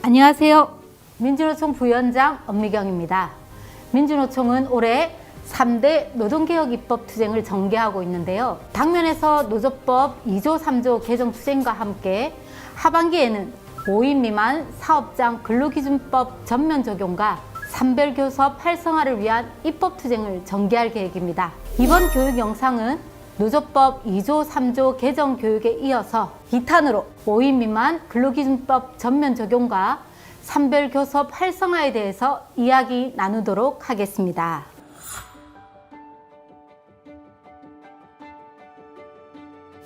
안녕하세요. 민주노총 부위원장 엄미경입니다. 민주노총은 올해 3대 노동개혁 입법 투쟁을 전개하고 있는데요. 당면에서 노조법 2조 3조 개정 투쟁과 함께 하반기에는 5인 미만 사업장 근로기준법 전면 적용과 산별교섭 활성화를 위한 입법 투쟁을 전개할 계획입니다. 이번 교육 영상은 노조법 2조 3조 개정 교육에 이어서 2탄으로 5인 미만 근로기준법 전면 적용과 산별교섭 활성화에 대해서 이야기 나누도록 하겠습니다.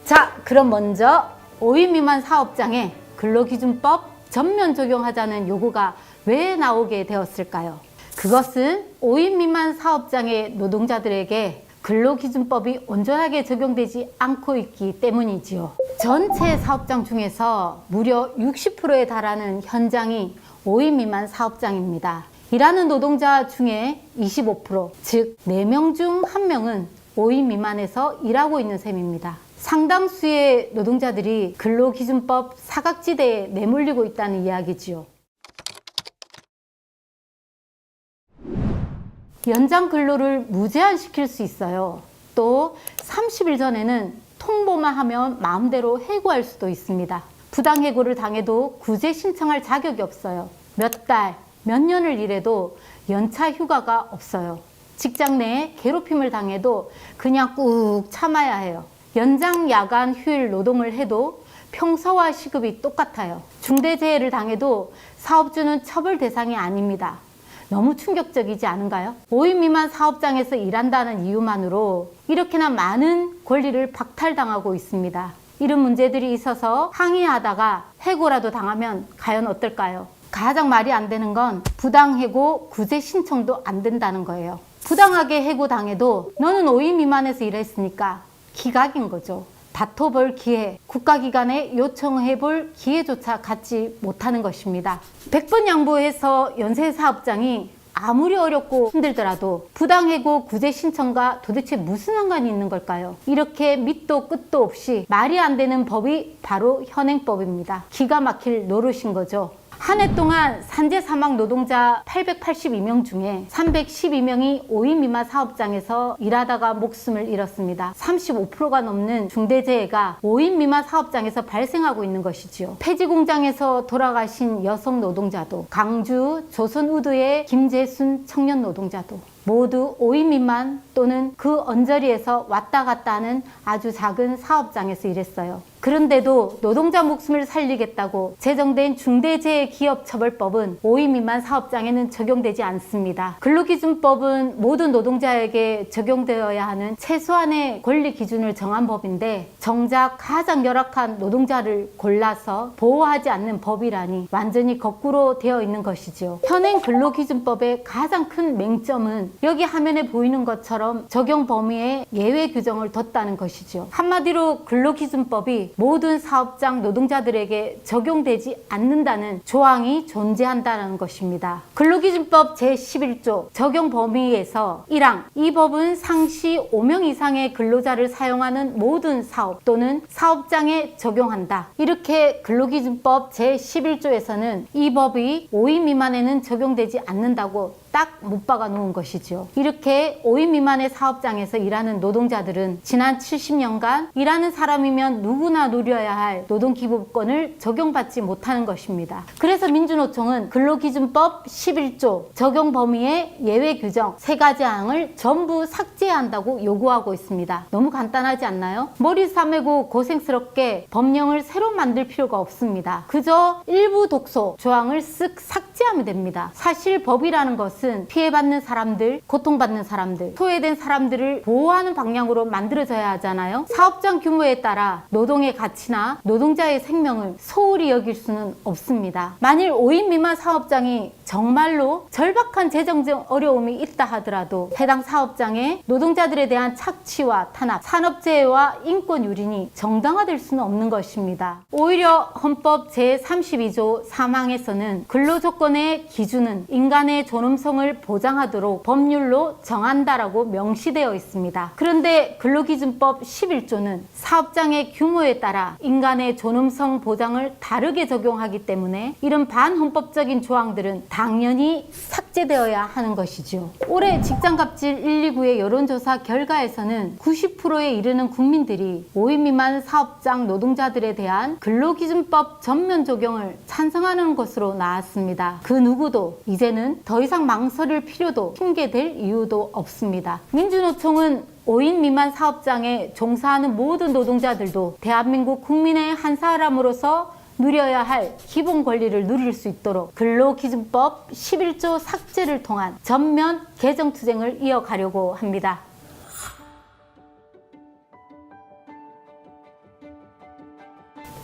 자, 그럼 먼저 5인 미만 사업장에 근로기준법 전면 적용하자는 요구가 왜 나오게 되었을까요? 그것은 5인 미만 사업장의 노동자들에게 근로기준법이 온전하게 적용되지 않고 있기 때문이지요. 전체 사업장 중에서 무려 60%에 달하는 현장이 5인 미만 사업장입니다. 일하는 노동자 중에 25%, 즉 4명 중 1명은 5인 미만에서 일하고 있는 셈입니다. 상당수의 노동자들이 근로기준법 사각지대에 내몰리고 있다는 이야기지요. 연장 근로를 무제한시킬 수 있어요. 또 30일 전에는 통보만 하면 마음대로 해고할 수도 있습니다. 부당해고를 당해도 구제 신청할 자격이 없어요. 몇 달, 몇 년을 일해도 연차 휴가가 없어요. 직장 내에 괴롭힘을 당해도 그냥 꾹 참아야 해요. 연장 야간 휴일 노동을 해도 평소와 시급이 똑같아요. 중대재해를 당해도 사업주는 처벌 대상이 아닙니다. 너무 충격적이지 않은가요? 5인 미만 사업장에서 일한다는 이유만으로 이렇게나 많은 권리를 박탈당하고 있습니다. 이런 문제들이 있어서 항의하다가 해고라도 당하면 과연 어떨까요? 가장 말이 안 되는 건 부당해고 구제 신청도 안 된다는 거예요. 부당하게 해고당해도 너는 5인 미만에서 일했으니까 기각인 거죠. 다퉈볼 기회, 국가기관에 요청해볼 기회조차 갖지 못하는 것입니다. 100번 양보해서 연쇄사업장이 아무리 어렵고 힘들더라도 부당해고 구제 신청과 도대체 무슨 상관이 있는 걸까요? 이렇게 밑도 끝도 없이 말이 안 되는 법이 바로 현행법입니다. 기가 막힐 노릇인 거죠. 한 해 동안 산재 사망 노동자 882명 중에 312명이 5인 미만 사업장에서 일하다가 목숨을 잃었습니다. 35%가 넘는 중대재해가 5인 미만 사업장에서 발생하고 있는 것이지요. 폐지 공장에서 돌아가신 여성 노동자도, 강주 조선우드의 김재순 청년 노동자도 모두 5인 미만 또는 그 언저리에서 왔다 갔다 하는 아주 작은 사업장에서 일했어요. 그런데도 노동자 목숨을 살리겠다고 제정된 중대재해기업처벌법은 5인 미만 사업장에는 적용되지 않습니다. 근로기준법은 모든 노동자에게 적용되어야 하는 최소한의 권리 기준을 정한 법인데 정작 가장 열악한 노동자를 골라서 보호하지 않는 법이라니 완전히 거꾸로 되어 있는 것이죠. 현행 근로기준법의 가장 큰 맹점은 여기 화면에 보이는 것처럼 적용 범위에 예외 규정을 뒀다는 것이죠. 한마디로 근로기준법이 모든 사업장 노동자들에게 적용되지 않는다는 조항이 존재한다는 것입니다. 근로기준법 제11조 적용 범위에서 1항 이 법은 상시 5명 이상의 근로자를 사용하는 모든 사업 또는 사업장에 적용한다. 이렇게 근로기준법 제11조에서는 이 법이 5인 미만에는 적용되지 않는다고 딱 못 박아 놓은 것이죠. 이렇게 5인 미만의 사업장에서 일하는 노동자들은 지난 70년간 일하는 사람이면 누구나 누려야 할 노동기본권을 적용받지 못하는 것입니다. 그래서 민주노총은 근로기준법 11조 적용 범위의 예외 규정 3가지 항을 전부 삭제해야 한다고 요구하고 있습니다. 너무 간단하지 않나요? 머리 싸매고 고생스럽게 법령을 새로 만들 필요가 없습니다. 그저 일부 독소 조항을 쓱 삭제하면 됩니다. 사실 법이라는 것은 피해받는 사람들, 고통받는 사람들, 소외된 사람들을 보호하는 방향으로 만들어져야 하잖아요. 사업장 규모에 따라 노동의 가치나 노동자의 생명을 소홀히 여길 수는 없습니다. 만일 5인 미만 사업장이 정말로 절박한 재정적 어려움이 있다 하더라도 해당 사업장에 노동자들에 대한 착취와 탄압, 산업재해와 인권유린이 정당화될 수는 없는 것입니다. 오히려 헌법 제32조 3항에서는 근로조건의 기준은 인간의 존엄성 생존성을 보장하도록 법률로 정한다라고 명시되어 있습니다. 그런데 근로기준법 11조는 사업장의 규모에 따라 인간의 존엄성 보장을 다르게 적용하기 때문에 이런 반헌법적인 조항들은 당연히 삭제되어야 하는 것이죠. 올해 직장갑질 129의 여론조사 결과에서는 90%에 이르는 국민들이 5인 미만 사업장 노동자들에 대한 근로기준법 전면 적용을 찬성하는 것으로 나왔습니다. 그 누구도 이제는 더 이상 망설일 필요도 핑계댈 이유도 없습니다. 민주노총은 5인 미만 사업장에 종사하는 모든 노동자들도 대한민국 국민의 한 사람으로서 누려야 할 기본 권리를 누릴 수 있도록 근로기준법 11조 삭제를 통한 전면 개정 투쟁을 이어가려고 합니다.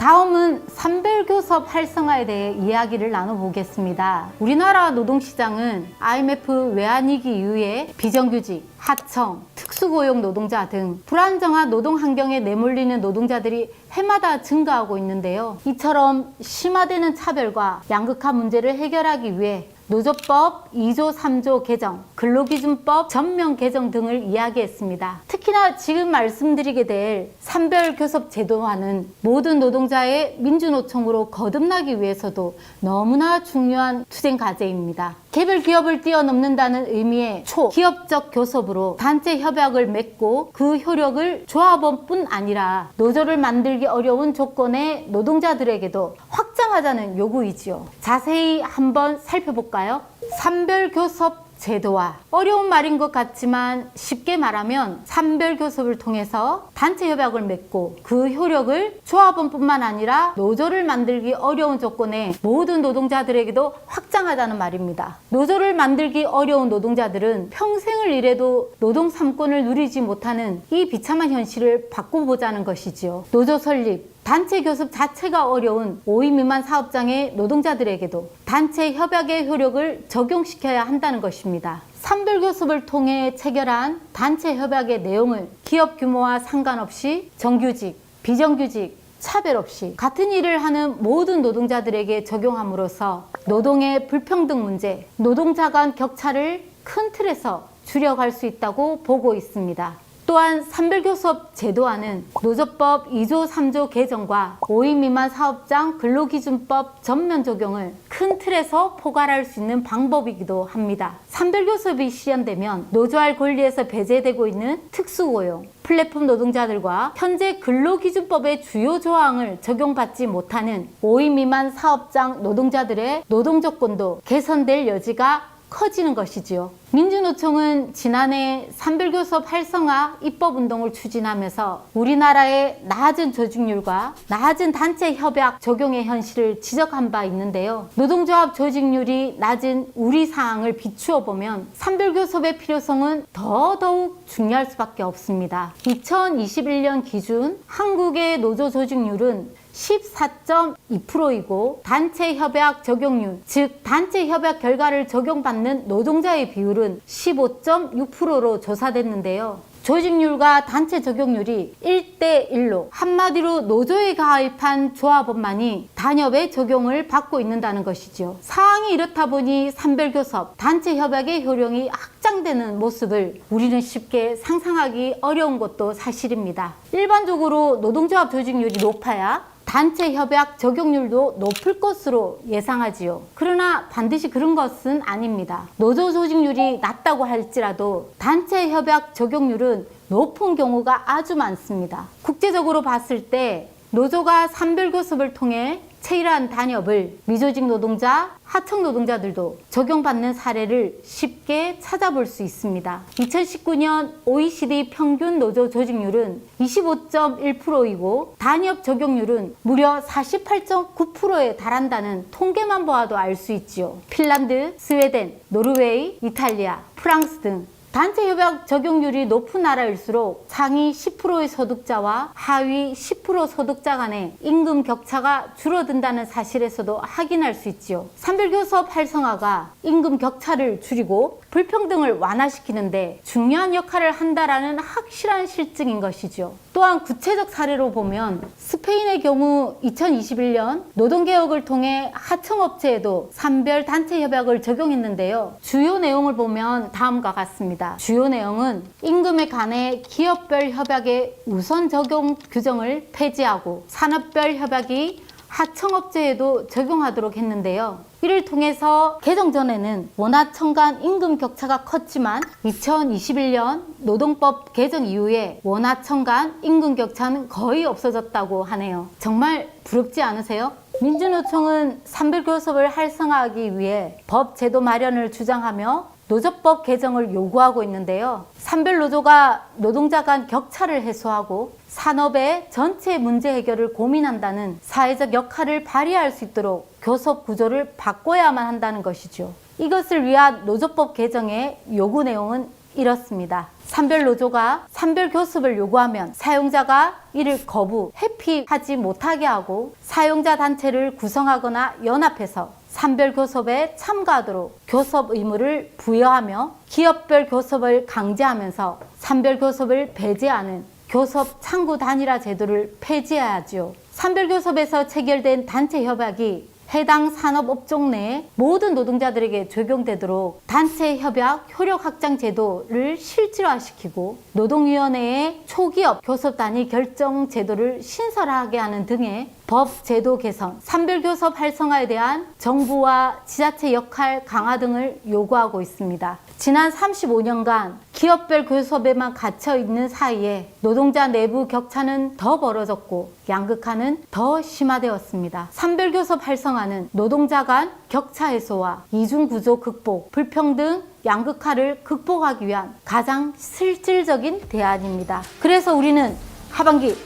다음은 산별교섭 활성화에 대해 이야기를 나눠보겠습니다. 우리나라 노동시장은 IMF 외환위기 이후에 비정규직, 하청, 특수고용 노동자 등 불안정한 노동 환경에 내몰리는 노동자들이 해마다 증가하고 있는데요. 이처럼 심화되는 차별과 양극화 문제를 해결하기 위해 노조법 2조 3조 개정, 근로기준법 전면 개정 등을 이야기했습니다. 특히나 지금 말씀드리게 될 산별교섭 제도화는 모든 노동자의 민주노총으로 거듭나기 위해서도 너무나 중요한 투쟁 과제입니다. 개별 기업을 뛰어넘는다는 의미의 초기업적 교섭으로 단체 협약을 맺고 그 효력을 조합원뿐 아니라 노조를 만들기 어려운 조건의 노동자들에게도 확장하자는 요구이지요. 자세히 한번 살펴볼까요? 산별교섭 제도화. 어려운 말인 것 같지만 쉽게 말하면 산별교섭을 통해서 단체 협약을 맺고 그 효력을 조합원뿐만 아니라 노조를 만들기 어려운 조건의 모든 노동자들에게도 확장하자는 말입니다. 노조를 만들기 어려운 노동자들은 평생을 일해도 노동 3권을 누리지 못하는 이 비참한 현실을 바꿔보자는 것이지요. 노조 설립, 단체 교섭 자체가 어려운 5인 미만 사업장의 노동자들에게도 단체 협약의 효력을 적용시켜야 한다는 것입니다. 산별교섭을 통해 체결한 단체 협약의 내용을 기업 규모와 상관없이 정규직, 비정규직, 차별 없이 같은 일을 하는 모든 노동자들에게 적용함으로써 노동의 불평등 문제, 노동자 간 격차를 큰 틀에서 줄여갈 수 있다고 보고 있습니다. 또한 산별교섭 제도화는 노조법 2조 3조 개정과 5인 미만 사업장 근로기준법 전면 적용을 큰 틀에서 포괄할 수 있는 방법이기도 합니다. 산별교섭이 실현되면 노조할 권리에서 배제되고 있는 특수고용, 플랫폼 노동자들과 현재 근로기준법의 주요 조항을 적용받지 못하는 5인 미만 사업장 노동자들의 노동조건도 개선될 여지가 커지는 것이지요. 민주노총은 지난해 산별교섭 활성화 입법운동을 추진하면서 우리나라의 낮은 조직률과 낮은 단체 협약 적용의 현실을 지적한 바 있는데요. 노동조합 조직률이 낮은 우리 상황을 비추어 보면 산별교섭의 필요성은 더더욱 중요할 수밖에 없습니다. 2021년 기준 한국의 노조 조직률은 14.2%이고 단체 협약 적용률, 즉 단체 협약 결과를 적용받는 노동자의 비율은 15.6%로 조사됐는데요. 조직률과 단체 적용률이 1대1로 한마디로 노조에 가입한 조합원만이 단협의 적용을 받고 있는다는 것이죠. 상황이 이렇다 보니 산별교섭, 단체 협약의 효력이 확장되는 모습을 우리는 쉽게 상상하기 어려운 것도 사실입니다. 일반적으로 노동조합 조직률이 높아야 단체 협약 적용률도 높을 것으로 예상하지요. 그러나 반드시 그런 것은 아닙니다. 노조 조직률이 낮다고 할지라도 단체 협약 적용률은 높은 경우가 아주 많습니다. 국제적으로 봤을 때 노조가 산별교섭을 통해 체일한 단협을 미조직 노동자, 하청 노동자들도 적용받는 사례를 쉽게 찾아볼 수 있습니다. 2019년 OECD 평균 노조 조직률은 25.1%이고 단협 적용률은 무려 48.9%에 달한다는 통계만 보아도 알 수 있지요. 핀란드, 스웨덴, 노르웨이, 이탈리아, 프랑스 등 단체 협약 적용률이 높은 나라일수록 상위 10%의 소득자와 하위 10% 소득자 간의 임금 격차가 줄어든다는 사실에서도 확인할 수 있지요. 산별교섭 활성화가 임금 격차를 줄이고 불평등을 완화시키는데 중요한 역할을 한다라는 확실한 실증인 것이죠. 또 또한 구체적 사례로 보면 스페인의 경우 2021년 노동개혁을 통해 하청업체에도 산별단체 협약을 적용했는데요. 주요 내용을 보면 다음과 같습니다. 주요 내용은 임금에 관해 기업별 협약의 우선 적용 규정을 폐지하고 산업별 협약이 하청업체에도 적용하도록 했는데요. 이를 통해서 개정 전에는 원하청 간 임금 격차가 컸지만 2021년 노동법 개정 이후에 원하청 간 임금 격차는 거의 없어졌다고 하네요. 정말 부럽지 않으세요? 민주노총은 산별교섭을 활성화하기 위해 법 제도 마련을 주장하며 노조법 개정을 요구하고 있는데요. 산별노조가 노동자 간 격차를 해소하고 산업의 전체 문제 해결을 고민한다는 사회적 역할을 발휘할 수 있도록 교섭 구조를 바꿔야만 한다는 것이죠. 이것을 위한 노조법 개정의 요구 내용은 이렇습니다. 산별노조가 산별교섭을 요구하면 사용자가 이를 거부, 회피하지 못하게 하고 사용자 단체를 구성하거나 연합해서 산별교섭에 참가하도록 교섭 의무를 부여하며 기업별 교섭을 강제하면서 산별교섭을 배제하는 교섭 창구 단일화 제도를 폐지해야죠. 산별교섭에서 체결된 단체 협약이 해당 산업업종 내 모든 노동자들에게 적용되도록 단체 협약 효력 확장 제도를 실질화시키고 노동위원회의 초기업 교섭 단위 결정 제도를 신설하게 하는 등의 법 제도 개선, 산별교섭 활성화에 대한 정부와 지자체 역할 강화 등을 요구하고 있습니다. 지난 35년간 기업별 교섭에만 갇혀 있는 사이에 노동자 내부 격차는 더 벌어졌고 양극화는 더 심화되었습니다. 산별교섭 활성화는 노동자 간 격차 해소와 이중구조 극복, 불평등, 양극화를 극복하기 위한 가장 실질적인 대안입니다. 그래서 우리는 하반기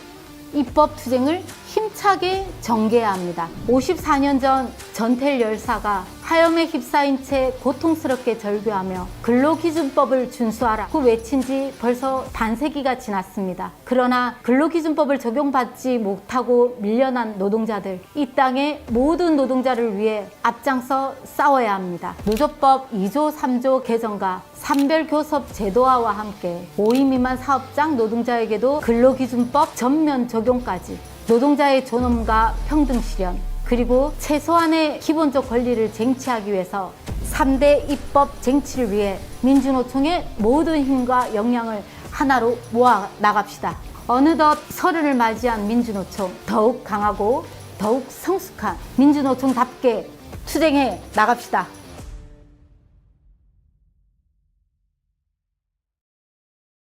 입법 투쟁을 힘차게 전개해야 합니다. 54년 전 전태일 열사가 화염에 휩싸인 채 고통스럽게 절규하며 근로기준법을 준수하라 고 외친 지 벌써 반세기가 지났습니다. 그러나 근로기준법을 적용받지 못하고 밀려난 노동자들, 이 땅의 모든 노동자를 위해 앞장서 싸워야 합니다. 노조법 2조 3조 개정과 산별교섭 제도화와 함께 5인 미만 사업장 노동자에게도 근로기준법 전면 적용까지 노동자의 존엄과 평등 실현, 그리고 최소한의 기본적 권리를 쟁취하기 위해서 3대 입법 쟁취를 위해 민주노총의 모든 힘과 역량을 하나로 모아 나갑시다. 어느덧 설을 맞이한 민주노총, 더욱 강하고 더욱 성숙한 민주노총답게 투쟁해 나갑시다.